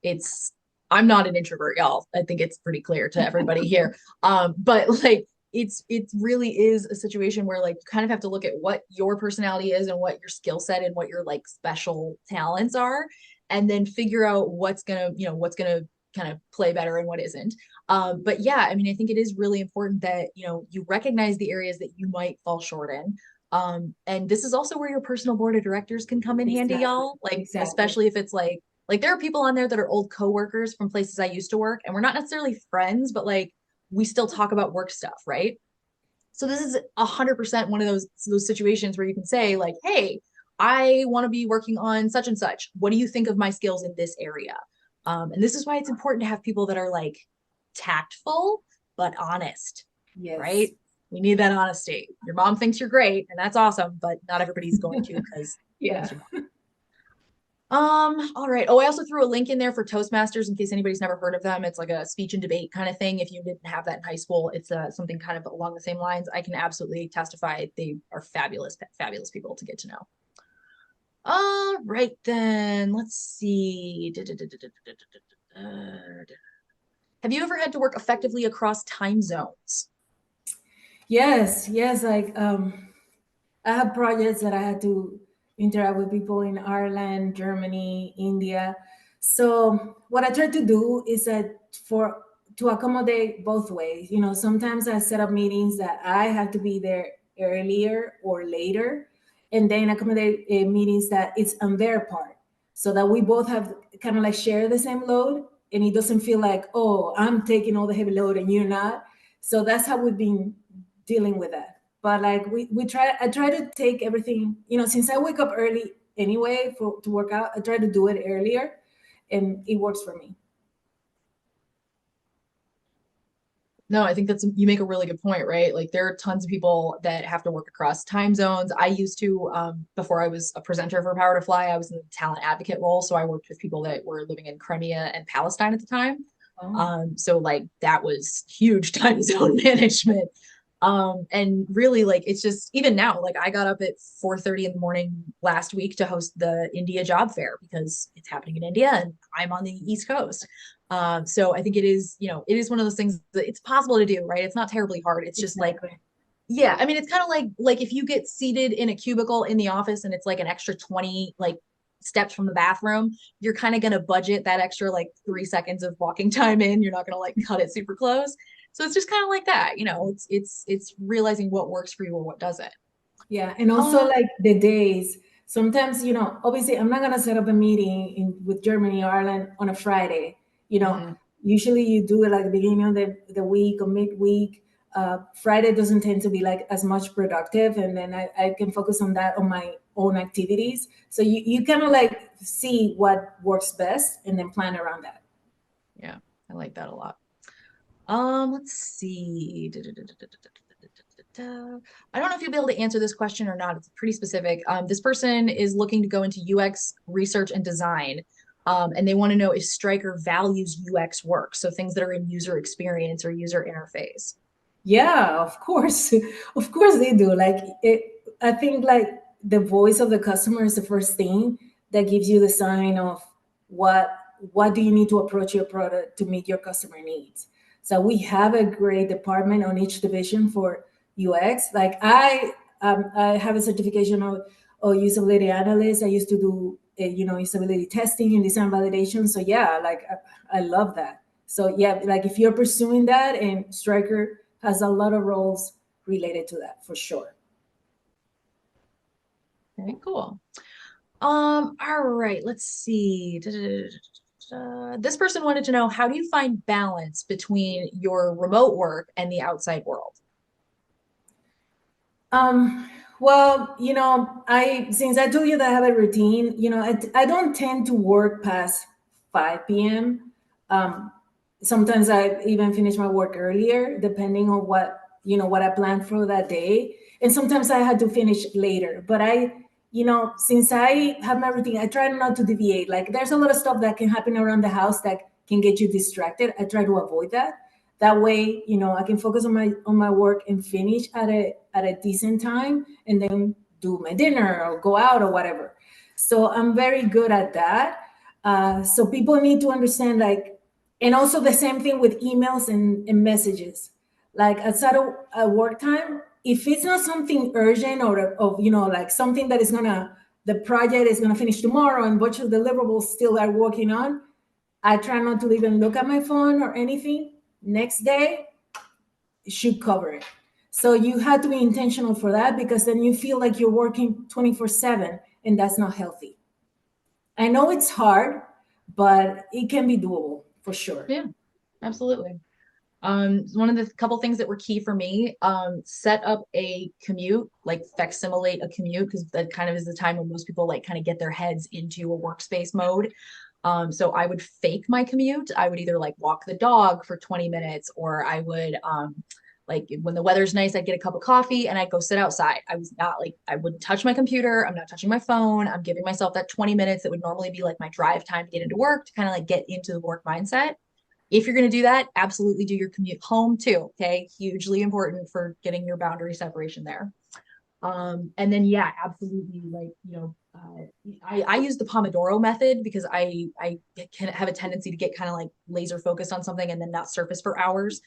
it's I'm not an introvert, y'all. I think it's pretty clear to everybody here. But like it really is a situation where like you kind of have to look at what your personality is and what your skill set and what your like special talents are, and then figure out what's gonna kind of play better and what isn't. But yeah, I mean, I think it is really important that you recognize the areas that you might fall short in. And this is also where your personal board of directors can come in handy, Exactly. y'all. Like, Exactly. especially if it's like there are people on there that are old coworkers from places I used to work, and we're not necessarily friends, but like we still talk about work stuff, right? So this is 100% one of those situations where you can say like, "Hey, I want to be working on such and such. What do you think of my skills in this area?" And this is why it's important to have people that are like tactful but honest, Yes. right? We need that honesty. Your mom thinks you're great, and that's awesome, but not everybody's going to because Yeah. your mom. All right. Oh, I also threw a link in there for Toastmasters in case anybody's never heard of them. It's like a speech and debate kind of thing. If you didn't have that in high school, it's something kind of along the same lines. I can absolutely testify they are fabulous, fabulous people to get to know. All right, then let's see. Have you ever had to work effectively across time zones? Yes. Yes. Like I have projects that I had to interact with people in Ireland, Germany, India. So what I try to do is that for to accommodate both ways. Sometimes I set up meetings that I have to be there earlier or later, and then accommodate meetings that it's on their part, so that we both have kind of like share the same load, and it doesn't feel like, oh, I'm taking all the heavy load and you're not. So that's how we've been dealing with that. But like I try to take everything, since I wake up early anyway to work out, I try to do it earlier, and it works for me. No, I think you make a really good point, right? Like there are tons of people that have to work across time zones. I used to, before I was a presenter for Power to Fly, I was in the talent advocate role. So I worked with people that were living in Crimea and Palestine at the time. Oh, So like that was huge time zone management. And really like it's just even now, like I got up at 4:30 in the morning last week to host the India job fair because it's happening in India and I'm on the East Coast. So I think it is, it is one of those things that it's possible to do, right? It's not terribly hard. It's just like, Exactly. yeah, I mean, it's kind of like if you get seated in a cubicle in the office and it's like an extra 20 like steps from the bathroom, you're kind of going to budget that extra like 3 seconds of walking time in. You're not going to like cut it super close. So it's just kind of like that, it's realizing what works for you or what doesn't. Yeah, and also Um, like the days. Sometimes, obviously, I'm not gonna set up a meeting with Germany or Ireland on a Friday. You know, mhm. usually you do it like the beginning of the week or midweek. Friday doesn't tend to be like as much productive, and then I can focus on that on my own activities. So you kind of like see what works best and then plan around that. Yeah, I like that a lot. Let's see. I don't know if you'll be able to answer this question or not. It's pretty specific. This person is looking to go into UX research and design, and they want to know if Stryker values UX work, so things that are in user experience or user interface. Yeah, of course. Of course they do. Like I think like the voice of the customer is the first thing that gives you the sign of what what do you need to approach your product to meet your customer needs. So we have a great department on each division for UX. Like I have a certification of usability analyst. I used to do usability testing and design validation. So yeah, like I love that. So yeah, like if you're pursuing that, and Stryker has a lot of roles related to that for sure. Very cool. All right, let's see. This person wanted to know, how do you find balance between your remote work and the outside world? Well, I since I told you that I have a routine, I don't tend to work past 5 p.m. Um, Sometimes I even finish my work earlier, depending on what I planned for that day. And sometimes I had to finish later. But since I have my routine, I try not to deviate. Like there's a lot of stuff that can happen around the house that can get you distracted. I try to avoid that. That way, I can focus on my work and finish at a decent time, and then do my dinner or go out or whatever. So I'm very good at that. So people need to understand, like, and also the same thing with emails and messages. Like outside of work time, if it's not something urgent or of like something that is gonna the project is gonna finish tomorrow and bunch of deliverables still are working on, I try not to even look at my phone or anything. Next day, it should cover it. So you have to be intentional for that, because then you feel like you're working 24/7, and that's not healthy. I know it's hard, but it can be doable for sure. Yeah, absolutely. One of the couple things that were key for me, set up a commute, like facsimilate a commute, because that kind of is the time when most people like kind of get their heads into a workspace mode. So I would fake my commute. I would either like walk the dog for 20 minutes, or I would, like when the weather's nice, I'd get a cup of coffee and I'd go sit outside. I was not like, I wouldn't touch my computer. I'm not touching my phone. I'm giving myself that 20 minutes that would normally be like my drive time to get into work, to kind of like get into the work mindset. If you're going to do that, absolutely do your commute home too. Okay. Hugely important for getting your boundary separation there. And then, yeah, absolutely. Like, I use the Pomodoro method because I can have a tendency to get kind of like laser focused on something and then not surface for hours.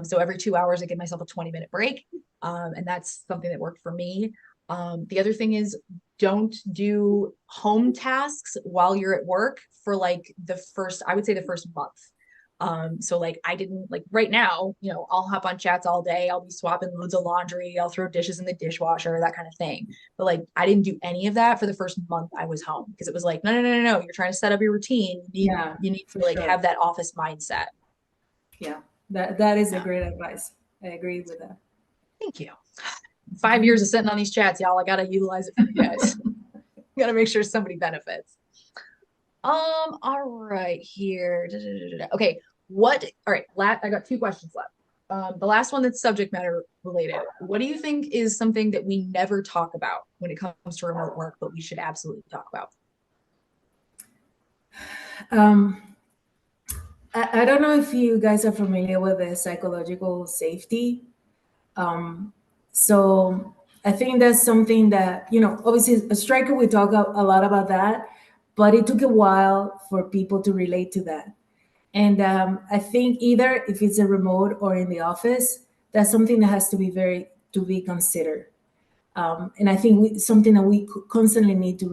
So every 2 hours, I give myself a 20-minute break. And that's something that worked for me. The other thing is, don't do home tasks while you're at work for like I would say the first month. So like I didn't like right now, I'll hop on chats all day. I'll be swapping loads of laundry. I'll throw dishes in the dishwasher, that kind of thing. But like I didn't do any of that for the first month I was home, because it was like, no, no, no, no, no. You're trying to set up your routine. Yeah, You need for to like sure. have that office mindset. Yeah, that is a Yeah. great advice. I agree with that. Thank you. 5 years of sitting on these chats, y'all. I gotta utilize it for you guys. Gotta make sure somebody benefits. All right, here. Da, da, da, da, da. Okay, all right, I got two questions left. The last one that's subject matter related. What do you think is something that we never talk about when it comes to remote work, but we should absolutely talk about? Um, I don't know if you guys are familiar with the psychological safety. Um, so I think that's something that, obviously, a Striker, we talk a lot about that, but it took a while for people to relate to that. And I think either if it's a remote or in the office, that's something that has to be very to be considered. And I think something that we constantly need to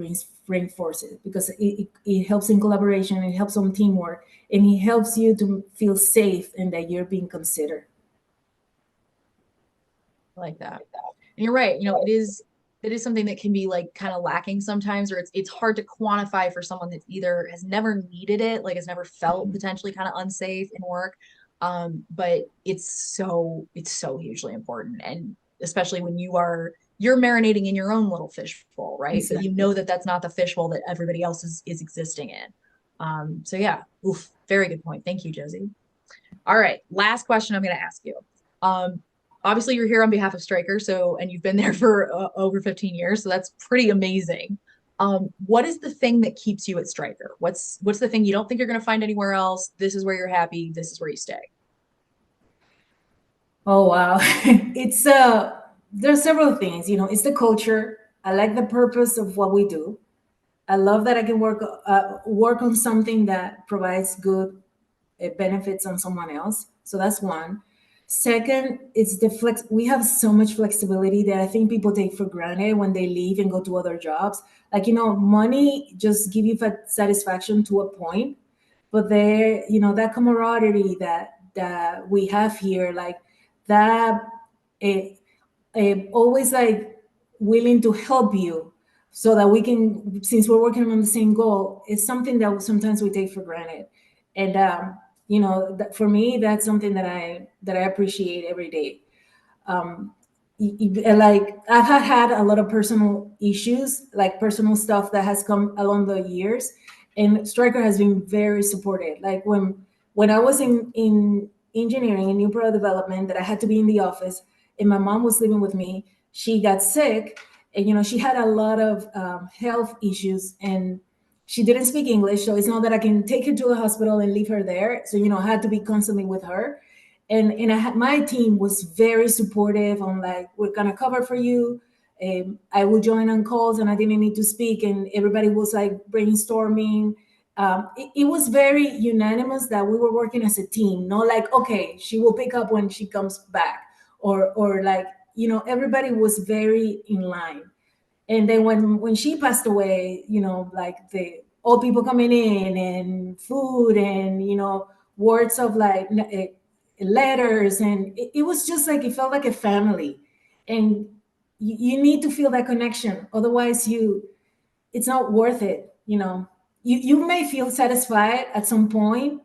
reinforce it because it helps in collaboration, it helps on teamwork, and it helps you to feel safe and that you're being considered. I like that. And you're right. It is something that can be like kind of lacking sometimes, or it's hard to quantify for someone that either has never needed it, like has never felt potentially kind of unsafe in work. But it's so hugely important. And especially when you're marinating in your own little fishbowl, right? But you Exactly. know that that's not the fishbowl that everybody else is existing in. So yeah, oof, very good point. Thank you, Josie. All right, last question I'm going to ask you. Um, Obviously, you're here on behalf of Stryker, and you've been there for over 15 years, so that's pretty amazing. What is the thing that keeps you at Stryker? What's the thing you don't think you're going to find anywhere else? This is where you're happy. This is where you stay. Oh wow, it's there's several things. It's the culture. I like the purpose of what we do. I love that I can work on something that provides good benefits on someone else. So that's one. Second, it's the flex. We have so much flexibility that I think people take for granted when they leave and go to other jobs. Like money just give you satisfaction to a point, but that camaraderie that we have here, like that, it, always like willing to help you so that we can, since we're working on the same goal, it's something that sometimes we take for granted. And for me, that's something that I appreciate every day. Like I've had a lot of personal issues, like personal stuff that has come along the years, and Stryker has been very supportive. Like when I was in engineering and new product development, that I had to be in the office, and my mom was living with me. She got sick, and she had a lot of health issues, and she didn't speak English, so it's not that I can take her to the hospital and leave her there. So I had to be constantly with her, and I had my team was very supportive on like we're gonna cover for you. I would join on calls and I didn't need to speak, and everybody was like brainstorming. It was very unanimous that we were working as a team, not like okay, she will pick up when she comes back, or like everybody was very in line. And then when she passed away, like the old people coming in and food and words of like letters, and it was just like it felt like a family. And you need to feel that connection, otherwise it's not worth it. You may feel satisfied at some point,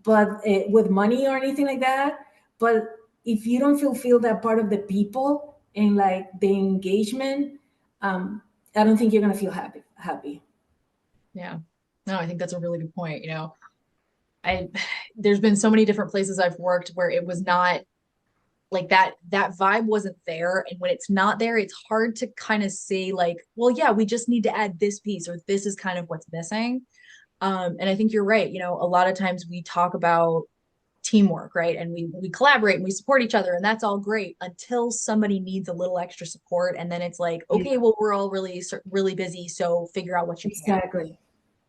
but with money or anything like that, but if you don't feel that part of the people and like the engagement, um, I don't think you're gonna feel happy. Yeah. No, I think that's a really good point. I there's been so many different places I've worked where it was not like that vibe wasn't there, and when it's not there it's hard to kind of say like, well, yeah, we just need to add this piece, or this is kind of what's missing. And I think you're right. A lot of times we talk about teamwork, right? And we collaborate and we support each other, and that's all great until somebody needs a little extra support, and then it's like, okay, Yeah, well, we're all really busy, so figure out what you can. exactly.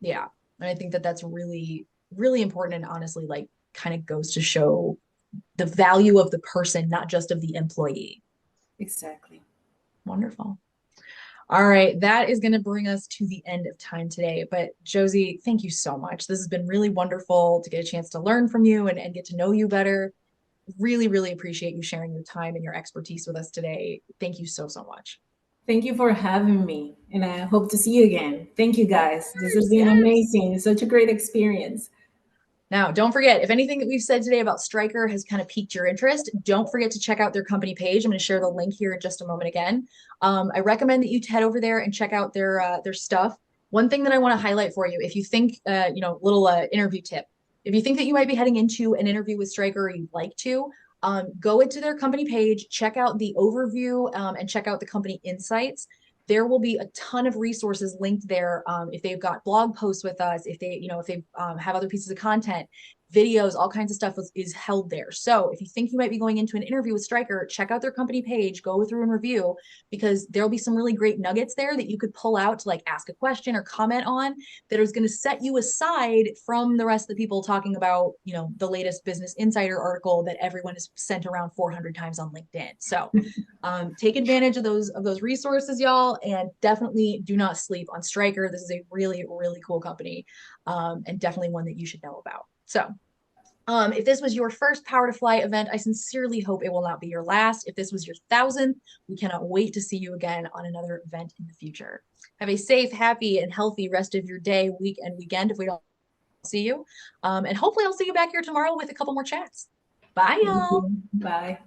Yeah. And I think that that's really really important, and honestly like kind of goes to show the value of the person, not just of the employee. Exactly. Wonderful. All right, that is going to bring us to the end of time today. But Josie, thank you so much. This has been really wonderful to get a chance to learn from you and get to know you better. Really, really appreciate you sharing your time and your expertise with us today. Thank you so, so much. Thank you for having me, and I hope to see you again. Thank you, guys. This has been Yes. amazing. Such a great experience. Now, don't forget, if anything that we've said today about Stryker has kind of piqued your interest, don't forget to check out their company page. I'm going to share the link here in just a moment again. I recommend that you head over there and check out their stuff. One thing that I want to highlight for you, if you think, little interview tip, if you think that you might be heading into an interview with Stryker or you'd like to, go into their company page, check out the overview, and check out the company insights. There will be a ton of resources linked there. If they've got blog posts with us, if they have other pieces of content, videos, all kinds of stuff is held there. So if you think you might be going into an interview with Stryker, check out their company page, go through and review, because there'll be some really great nuggets there that you could pull out to like ask a question or comment on that is going to set you aside from the rest of the people talking about, you know, the latest Business Insider article that everyone has sent around 400 times on LinkedIn. So take advantage of those resources, y'all, and definitely do not sleep on Stryker. This is a really, really cool company, and definitely one that you should know about. So if this was your first Power to Fly event, I sincerely hope it will not be your last. If this was your 1,000th, we cannot wait to see you again on another event in the future. Have a safe, happy, and healthy rest of your day, week, and weekend if we don't see you. And hopefully I'll see you back here tomorrow with a couple more chats. Bye, Thank y'all. you. Bye.